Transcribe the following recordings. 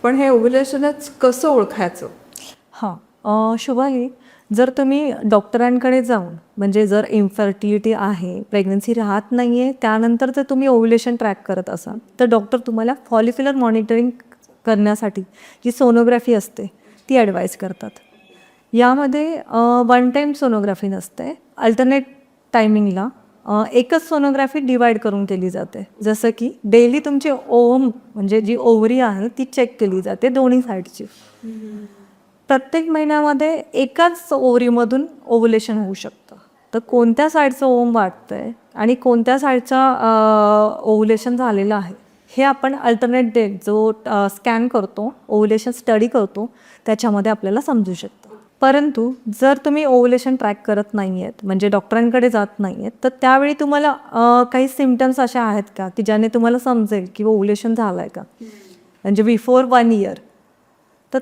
पण हे ओव्युलेशनच कसं ओळखायचं? शुभांगी, जर तुम्ही डॉक्टरांकडे जाऊन म्हणजे जर इन्फर्टिलिटी आहे, प्रेग्नन्सी राहत नाही आहे, त्यानंतर जर तुम्ही ओव्युलेशन ट्रॅक करत असाल तर डॉक्टर तुम्हाला फॉलिक्युलर मॉनिटरिंग करण्यासाठी जी सोनोग्राफी असते ती ॲडवाईस करतात. यामध्ये वन टाईम सोनोग्राफी नसते, अल्टरनेट टायमिंगला एकच सोनोग्राफी डिवाईड करून केली जाते. जसं की डेली तुमची ओव्हम म्हणजे जी ओव्हरी आहे ती चेक केली जाते दोन्ही साईडची. प्रत्येक महिन्यामध्ये एकाच ओव्हरीमधून ओव्हुलेशन होऊ शकतं. तर कोणत्या साईडचं ओव्हम वाढतंय आणि कोणत्या साईडचा ओव्हुलेशन झालेलं आहे हे आपण अल्टरनेट डेट जो स्कॅन करतो, ओव्हुलेशन स्टडी करतो, त्याच्यामध्ये आपल्याला समजू शकतं. परंतु जर तुम्ही ओव्हुलेशन ट्रॅक करत नाही आहेत म्हणजे डॉक्टरांकडे जात नाही आहेत तर त्यावेळी तुम्हाला काही सिम्पटम्स अशा आहेत का की ज्याने तुम्हाला समजेल की ओव्हुलेशन झालं आहे का, म्हणजे बिफोर 1 इयर. तर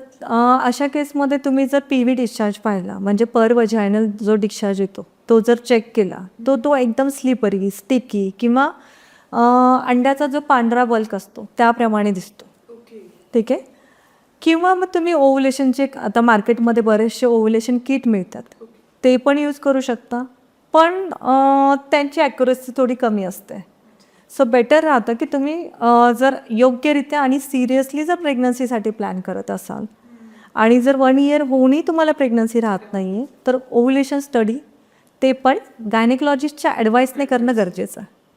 अशा केसमध्ये तुम्ही जर PV डिस्चार्ज पाहिला म्हणजे पर वजायनल जो डिस्चार्ज येतो तो जर चेक केला तो एकदम स्लिपरी, स्टिकी किंवा अंड्याचा जो पांढरा बल्क असतो त्याप्रमाणे दिसतो. ठीक आहे. किंवा मग तुम्ही ओव्हुलेशनचे आता मार्केटमध्ये बरेचसे ओव्हुलेशन किट मिळतात, ते पण यूज करू शकता. पण त्यांची ॲक्युरसी थोडी कमी असते. सो बेटर राहतं की तुम्ही जर योग्यरित्या आणि सिरियसली जर प्रेग्नन्सीसाठी प्लॅन करत असाल आणि जर 1 इयर होऊनही तुम्हाला प्रेग्नन्सी राहत नाही आहे तर ओव्हुलेशन स्टडी ते पण गायनेकॉलॉजिस्टच्या ॲडवाईसने करणं गरजेचं आहे.